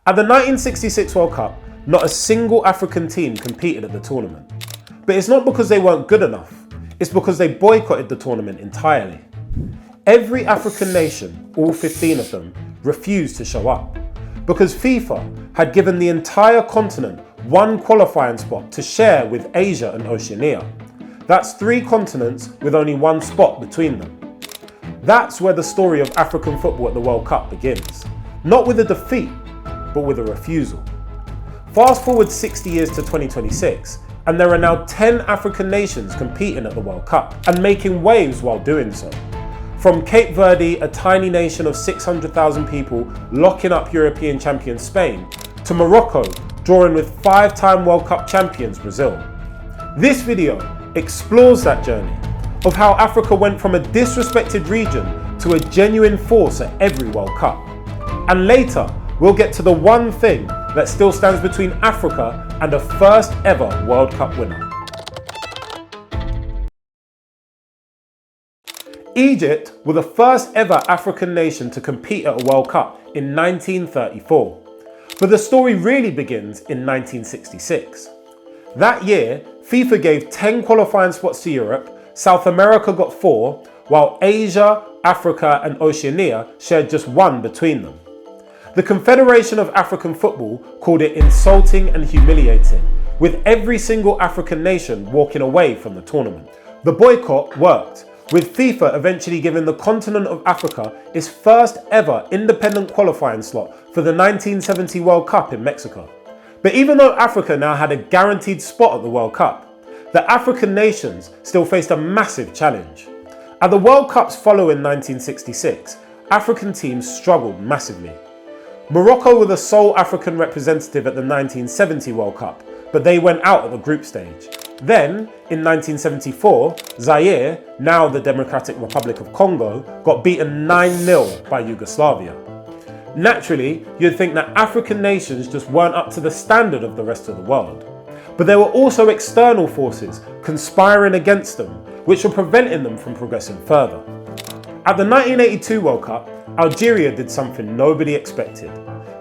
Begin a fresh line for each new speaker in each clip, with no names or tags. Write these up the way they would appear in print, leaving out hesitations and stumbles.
At the 1966 World Cup, not a single African team competed at the tournament. But it's not because they weren't good enough, it's because they boycotted the tournament entirely. Every African nation, all 15 of them, refused to show up, because FIFA had given the entire continent one qualifying spot to share with Asia and Oceania. That's 3 continents with only one spot between them. That's where the story of African football at the World Cup begins. Not with a defeat, but with a refusal. Fast forward 60 years to 2026, and there are now 10 African nations competing at the World Cup and making waves while doing so. From Cape Verde, a tiny nation of 600,000 people locking up European champion Spain, to Morocco, drawing with 5-time World Cup champions Brazil. This video explores that journey of how Africa went from a disrespected region to a genuine force at every World Cup. And later, we'll get to the one thing that still stands between Africa and a first ever World Cup winner. Egypt were the first ever African nation to compete at a World Cup in 1934. But the story really begins in 1966. That year, FIFA gave 10 qualifying spots to Europe, South America got 4, while Asia, Africa and Oceania shared just 1 between them. The Confederation of African Football called it insulting and humiliating, with every single African nation walking away from the tournament. The boycott worked, with FIFA eventually giving the continent of Africa its first ever independent qualifying slot for the 1970 World Cup in Mexico. But even though Africa now had a guaranteed spot at the World Cup, the African nations still faced a massive challenge. At the World Cups following 1966, African teams struggled massively. Morocco were the sole African representative at the 1970 World Cup, but they went out at the group stage. Then, in 1974, Zaire, now the Democratic Republic of Congo, got beaten 9-0 by Yugoslavia. Naturally, you'd think that African nations just weren't up to the standard of the rest of the world. But there were also external forces conspiring against them, which were preventing them from progressing further. At the 1982 World Cup, Algeria did something nobody expected.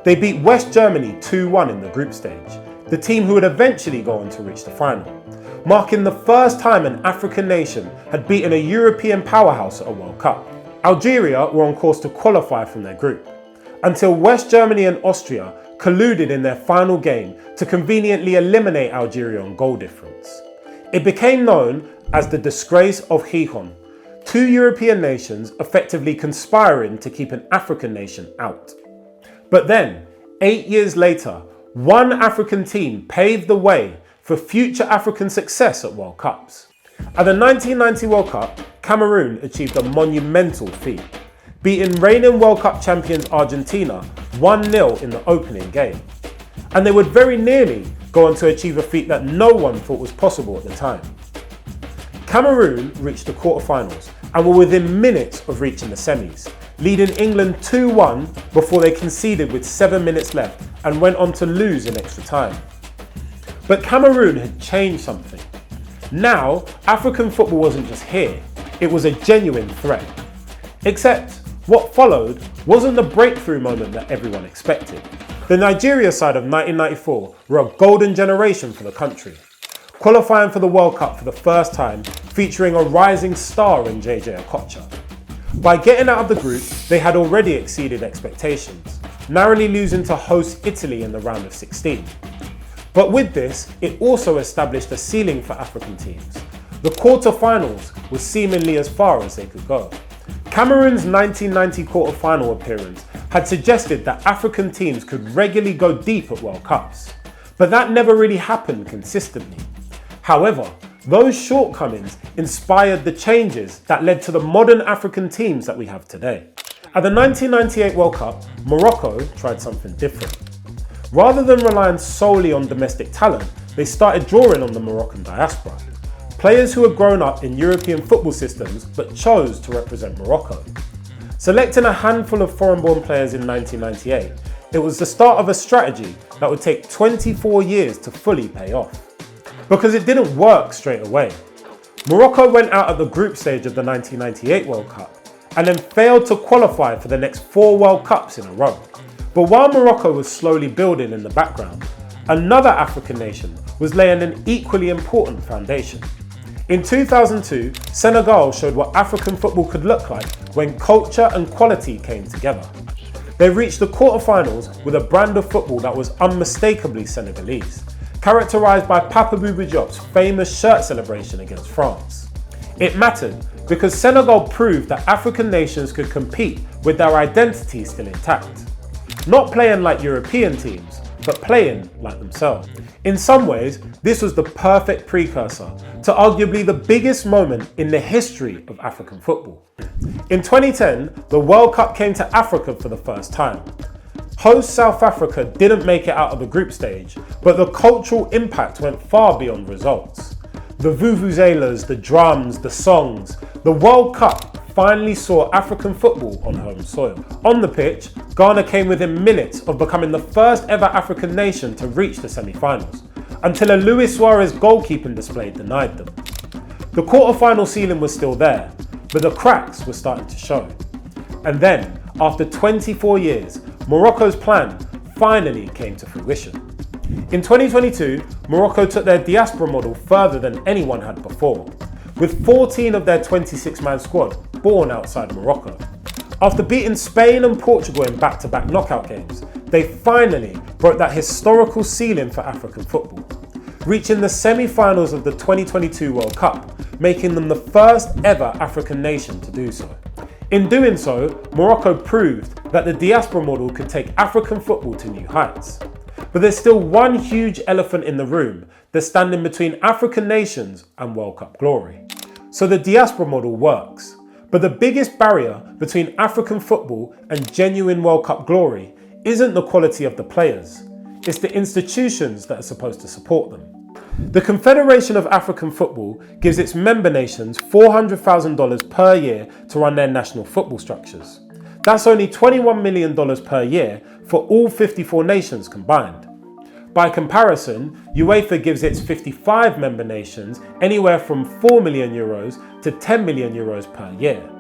They beat West Germany 2-1 in the group stage, the team who would eventually go on to reach the final, marking the first time an African nation had beaten a European powerhouse at a World Cup. Algeria were on course to qualify from their group, until West Germany and Austria colluded in their final game to conveniently eliminate Algeria on goal difference. It became known as the disgrace of Gijón, 2 European nations effectively conspiring to keep an African nation out. But then, 8 years later, one African team paved the way for future African success at World Cups. At the 1990 World Cup, Cameroon achieved a monumental feat, beating reigning World Cup champions Argentina 1-0 in the opening game. And they would very nearly go on to achieve a feat that no one thought was possible at the time. Cameroon reached the quarterfinals and were within minutes of reaching the semis, leading England 2-1 before they conceded with 7 minutes left and went on to lose in extra time. But Cameroon had changed something. Now, African football wasn't just here, it was a genuine threat. Except, what followed wasn't the breakthrough moment that everyone expected. The Nigeria side of 1994 were a golden generation for the country, qualifying for the World Cup for the first time, featuring a rising star in JJ Okocha. By getting out of the group, they had already exceeded expectations, narrowly losing to host Italy in the round of 16. But with this, it also established a ceiling for African teams. The quarter-finals was seemingly as far as they could go. Cameroon's 1990 quarter-final appearance had suggested that African teams could regularly go deep at World Cups, but that never really happened consistently. However, those shortcomings inspired the changes that led to the modern African teams that we have today. At the 1998 World Cup, Morocco tried something different. Rather than relying solely on domestic talent, they started drawing on the Moroccan diaspora. Players who had grown up in European football systems but chose to represent Morocco. Selecting a handful of foreign-born players in 1998, it was the start of a strategy that would take 24 years to fully pay off. Because it didn't work straight away. Morocco went out at the group stage of the 1998 World Cup and then failed to qualify for the next 4 World Cups in a row, But while Morocco was slowly building in the background, another African nation was laying an equally important foundation. In 2002, Senegal showed what African football could look like when culture and quality came together. They reached the quarterfinals with a brand of football that was unmistakably Senegalese, characterised by Papa Bouba Diop's famous shirt celebration against France. It mattered because Senegal proved that African nations could compete with their identity still intact. Not playing like European teams, but playing like themselves. In some ways, this was the perfect precursor to arguably the biggest moment in the history of African football. In 2010, the World Cup came to Africa for the first time. Host South Africa didn't make it out of the group stage, but the cultural impact went far beyond results. The vuvuzelas, the drums, the songs, the World Cup finally saw African football on home soil. On the pitch, Ghana came within minutes of becoming the first ever African nation to reach the semi-finals, until a Luis Suarez goalkeeping display denied them. The quarter-final ceiling was still there, but the cracks were starting to show. And then, after 24 years, Morocco's plan finally came to fruition. In 2022, Morocco took their diaspora model further than anyone had before, with 14 of their 26-man squad born outside Morocco. After beating Spain and Portugal in back-to-back knockout games, they finally broke that historical ceiling for African football, reaching the semi-finals of the 2022 World Cup, making them the first ever African nation to do so. In doing so, Morocco proved that the diaspora model could take African football to new heights. But there's still one huge elephant in the room that's standing between African nations and World Cup glory. So the diaspora model works, but the biggest barrier between African football and genuine World Cup glory isn't the quality of the players, it's the institutions that are supposed to support them. The Confederation of African Football gives its member nations $400,000 per year to run their national football structures. That's only $21 million per year for all 54 nations combined. By comparison, UEFA gives its 55 member nations anywhere from €4 million to €10 million per year.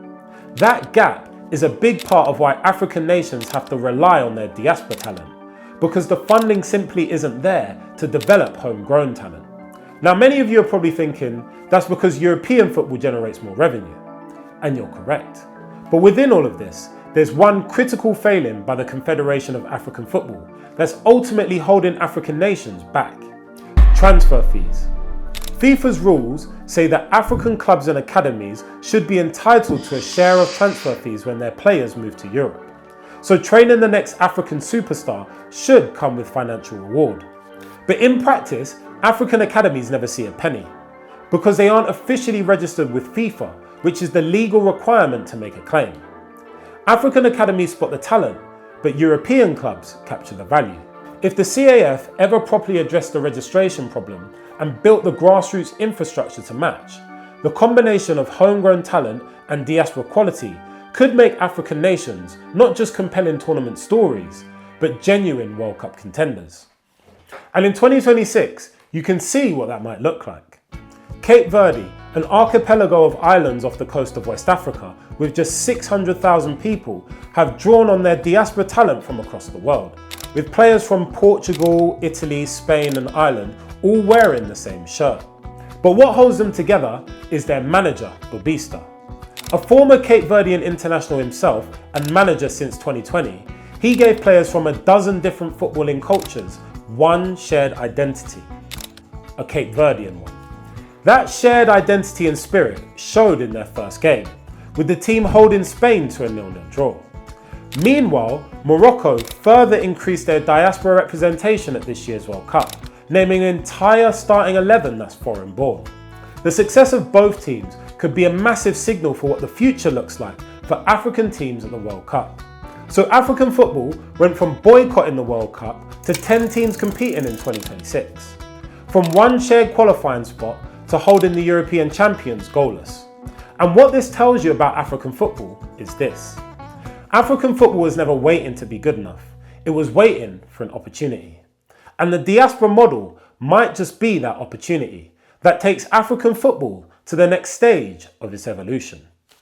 That gap is a big part of why African nations have to rely on their diaspora talent, because the funding simply isn't there to develop homegrown talent. Now, many of you are probably thinking that's because European football generates more revenue, and you're correct. But within all of this, there's one critical failing by the Confederation of African Football that's ultimately holding African nations back: transfer fees. FIFA's rules say that African clubs and academies should be entitled to a share of transfer fees when their players move to Europe. So training the next African superstar should come with financial reward. But in practice, African academies never see a penny, because they aren't officially registered with FIFA, which is the legal requirement to make a claim. African academies spot the talent, but European clubs capture the value. If the CAF ever properly addressed the registration problem and built the grassroots infrastructure to match, the combination of homegrown talent and diaspora quality could make African nations not just compelling tournament stories, but genuine World Cup contenders. And in 2026, you can see what that might look like. Cape Verde, an archipelago of islands off the coast of West Africa with just 600,000 people, have drawn on their diaspora talent from across the world, with players from Portugal, Italy, Spain and Ireland all wearing the same shirt. But what holds them together is their manager, Bobista. A former Cape Verdean international himself and manager since 2020, he gave players from a dozen different footballing cultures one shared identity: a Cape Verdean one. That shared identity and spirit showed in their first game, with the team holding Spain to a 0-0 draw. Meanwhile, Morocco further increased their diaspora representation at this year's World Cup, naming an entire starting 11 that's foreign born. The success of both teams could be a massive signal for what the future looks like for African teams at the World Cup. So African football went from boycotting the World Cup to 10 teams competing in 2026. From one shared qualifying spot to holding the European champions goalless. And what this tells you about African football is this: African football was never waiting to be good enough, it was waiting for an opportunity. And the diaspora model might just be that opportunity that takes African football to the next stage of its evolution.